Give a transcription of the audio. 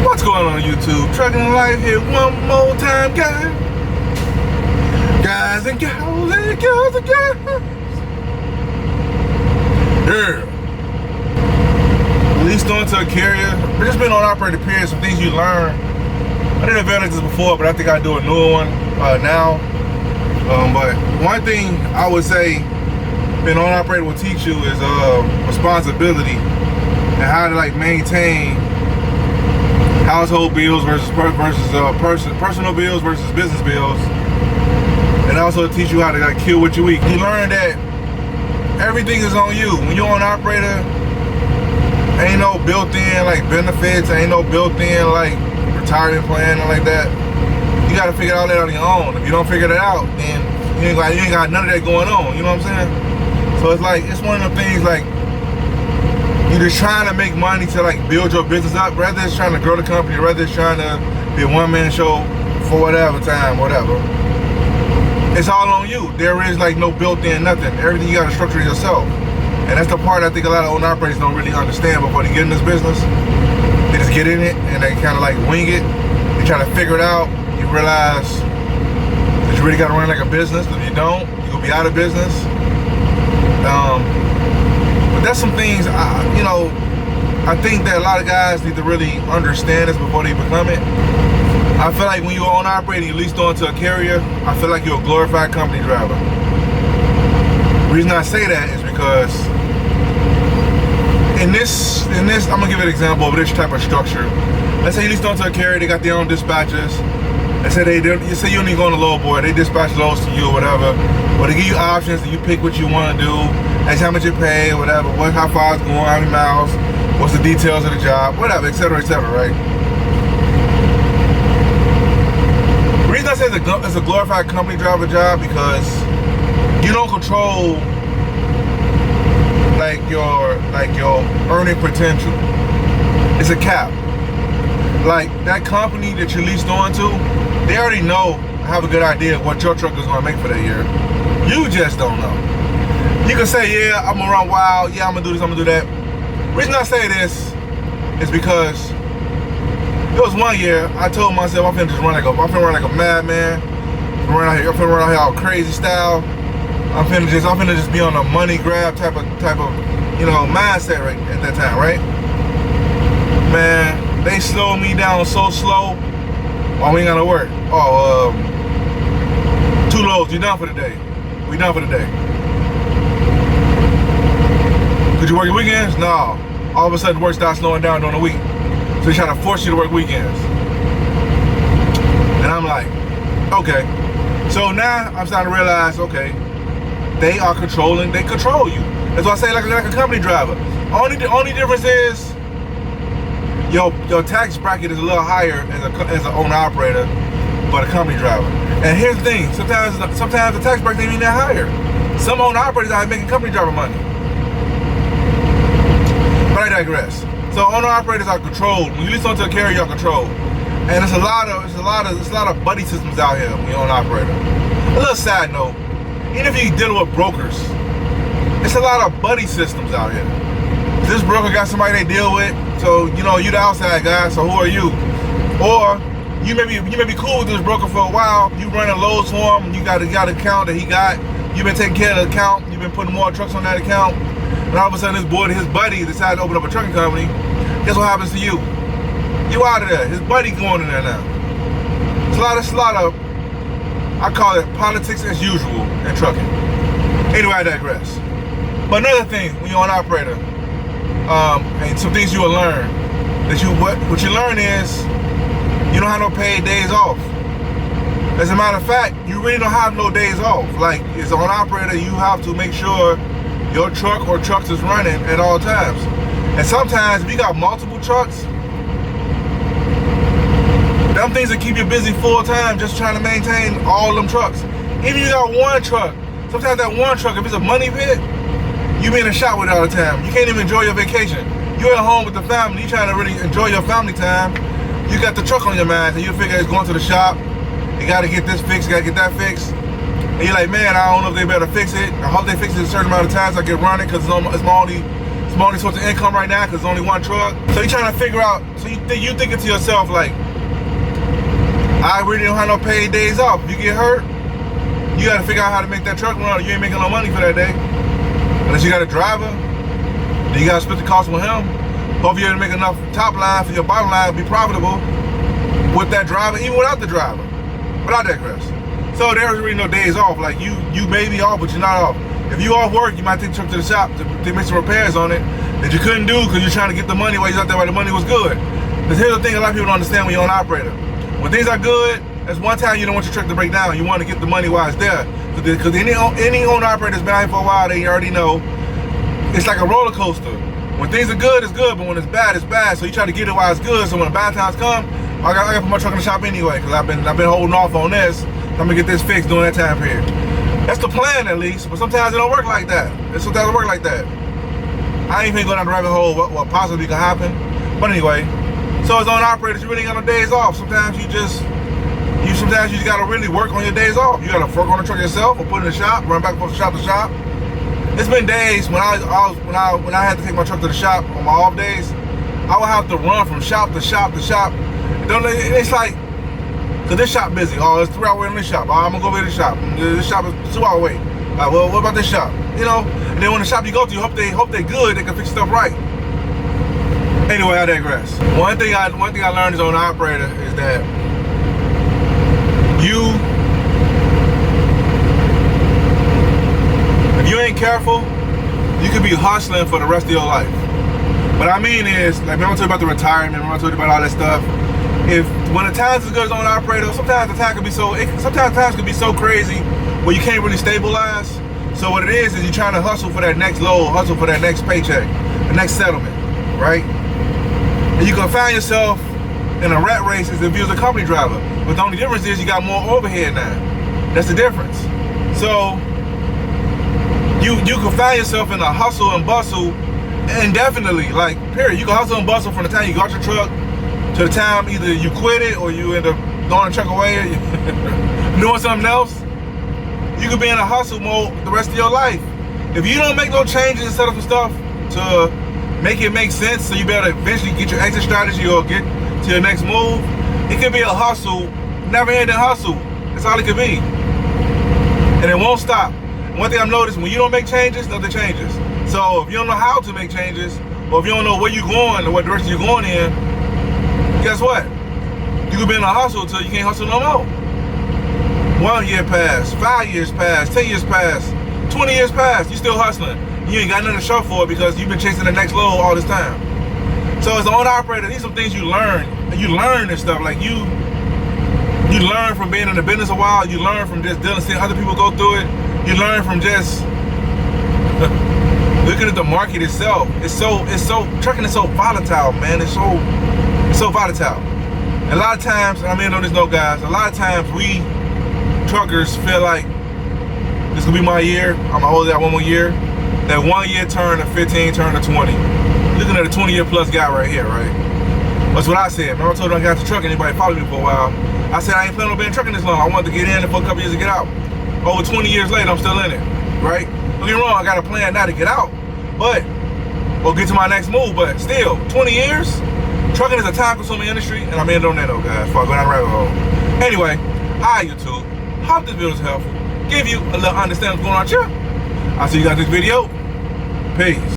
What's going on YouTube? Trucking Life here one more time, guys. Guys and gals and girls and guys. Yeah. Leased onto a carrier. We've just been on operator period, some things you learn. I did Advantages before, but I think I do a newer one now. But one thing I would say being on operator will teach you is responsibility and how to maintain household bills versus personal bills versus business bills, and also teach you how to kill what you eat. You learn that everything is on you. When you're on operator, ain't no built-in benefits, ain't no built-in retirement plan or like that. You gotta figure all that on your own. If you don't figure that out, then you ain't got none of that going on. You know what I'm saying? So it's one of the things you're just trying to make money to build your business up, rather than trying to grow the company, rather than trying to be a one-man show for whatever time, whatever. It's all on you. There is no built-in nothing. Everything you gotta structure yourself. And that's the part I think a lot of owner operators don't really understand before they get in this business. They just get in it and they kind of wing it. They try to figure it out. You realize that you really gotta run like a business. If you don't, you're gonna be out of business. But that's some things, I think that a lot of guys need to really understand this before they become it. I feel like when you're on operating, you're leased onto a carrier, I feel like you're a glorified company driver. The reason I say that is because in this, I'm gonna give you an example of this type of structure. Let's say you leased onto a carrier, they got their own dispatchers. Let's say you say you only go on the load board, they dispatch loads to you or whatever. Or they give you options and you pick what you want to do, that's how much you pay, whatever, how far it's going, how many miles, what's the details of the job, whatever, etc., right? The reason I say it's a glorified company driver job because you don't control your earning potential. It's a cap. That company that you leased onto, they already have a good idea of what your truck is gonna make for that year. You just don't know. You can say, yeah, I'm gonna run wild, yeah, I'm gonna do this, I'm gonna do that. The reason I say this is because it was one year I told myself I'm finna just run like a madman. I'm finna run out here all crazy style. I'm finna just be on a money grab type of mindset right at that time, right? Man, they slowed me down so slow. Oh, we ain't gotta work. Oh, 2 loads, you done for the day. We done for the day. Could you work your weekends? No. All of a sudden work starts slowing down during the week. So they try to force you to work weekends. And I'm like, okay. So now I'm starting to realize, okay, they control you. That's why I say like a company driver. The only difference is your tax bracket is a little higher as an owner operator, but a company driver. And here's the thing: sometimes the tax bracket ain't even that higher. Some owner operators are making company driver money. But I digress. So owner operators are controlled. When you lease onto a carrier, you're controlled. And it's a lot of buddy systems out here when you're an operator. A little side note: even if you're dealing with brokers, it's a lot of buddy systems out here. This broker got somebody they deal with, so you the outside guy, so who are you? Or you may be cool with this broker for a while, you running loads for him, you got an account that he got, you've been taking care of the account, you've been putting more trucks on that account, and all of a sudden his buddy decided to open up a trucking company. Guess what happens to you? You out of there. His buddy going in there now. It's a lot of I call it politics as usual in trucking. Anyway, I digress. But another thing, when you're an operator, and some things you will learn, what you learn is you don't have no paid days off. As a matter of fact, you really don't have no days off. As an operator, you have to make sure your truck or trucks is running at all times. And sometimes if you got multiple trucks, them things that keep you busy full time just trying to maintain all them trucks. Even if you got one truck, sometimes that one truck, if it's a money pit, you be in the shop with it all the time. You can't even enjoy your vacation. You're at home with the family, you trying to really enjoy your family time. You got the truck on your mind and you figure it's going to the shop. You gotta get this fixed, gotta get that fixed. And you're like, man, I don't know if they better fix it. I hope they fix it a certain amount of times I get running because it's my my only source of income right now because it's only one truck. So you're trying to figure out, so you thinking to yourself like, I really don't have no paid days off. If you get hurt, you gotta figure out how to make that truck run. You ain't making no money for that day. Unless you got a driver, then you gotta split the cost with him. Hope you're able to make enough top line for your bottom line to be profitable with that driver, even without the driver. But I digress. So there's really no days off. Like you may be off, but you're not off. If you off work, you might take a trip to the shop to make some repairs on it that you couldn't do because you're trying to get the money while you're out there while the money was good. Because here's the thing a lot of people don't understand when you're an operator. When things are good, that's one time you don't want your truck to break down. You want to get the money while it's there. Because any owner operator that's been out here for a while, they already know it's like a roller coaster. When things are good, it's good, but when it's bad, it's bad. So you try to get it while it's good. So when the bad times come, I got to put my truck in the shop anyway because I've been holding off on this. I'm gonna get this fixed during that time period. That's the plan at least, but sometimes it don't work like that. Sometimes it work like that. I ain't even going down the rabbit hole what possibly could happen. But anyway, so as owner operators, you really ain't got no days off. Sometimes you just gotta really work on your days off. You gotta work on the truck yourself or put it in the shop, run back from shop to shop. It's been days when I had to take my truck to the shop on my off days, I would have to run from shop to shop to shop. It's like, cause this shop busy. Oh, it's 3 hours away from this shop. Oh, I'm gonna go over to the shop. This shop is 2 hours away. Well, what about this shop? You know, and then when the shop you go to, you hope they good, they can fix stuff right. Anyway, I digress. One thing I learned as an operator is that if you ain't careful, you could be hustling for the rest of your life. What I mean is, like, remember I told you about the retirement, remember I told you about all that stuff? When the times is good as an operator, sometimes the time could be so crazy where you can't really stabilize. So what it is you're trying to hustle for that next load, hustle for that next paycheck, the next settlement, right? And you can find yourself in a rat race as if you was a company driver. But the only difference is you got more overhead now. That's the difference. So you can find yourself in a hustle and bustle indefinitely, like, period. You can hustle and bustle from the time you got your truck to the time either you quit it or you end up throwing the truck away or doing something else. You could be in a hustle mode the rest of your life. If you don't make no changes and set up some stuff to make it make sense so you better eventually get your exit strategy or get to your next move, it could be a hustle, never ending hustle. That's all it could be. And it won't stop. One thing I've noticed, when you don't make changes, nothing changes. So if you don't know how to make changes, or if you don't know where you're going or what direction you're going in, guess what? You could be in a hustle until you can't hustle no more. 1 year passed, 5 years passed, 10 years passed, 20 years passed, you still hustling. You ain't got nothing to show for it because you've been chasing the next load all this time. So as an owner operator, these are some things you learn. You learn this stuff. Like you learn from being in the business a while. You learn from just dealing, seeing other people go through it. You learn from just looking at the market itself. Trucking is so volatile, man. It's so volatile. And a lot of times, I mean, I know there's no guys. A lot of times we truckers feel like this will be my year. I'm gonna hold it out one more year. That 1 year turn to 15, turn to 20. Looking at a 20-year plus guy right here, right? That's what I said. Remember I told you I got the truck, anybody followed me for a while. I said I ain't planning on being trucking this long. I wanted to get in for a couple years to get out. Over 20 years later, I'm still in it, right? Don't get me wrong, I got a plan now to get out, or get to my next move, but still, 20 years? Trucking is a time-consuming industry, and I'm in on that, guys, before I go down the rabbit hole. Anyway, hi, YouTube. Hope this video is helpful. Give you a little understanding of what's going on here. I'll see you guys in this video. Peace.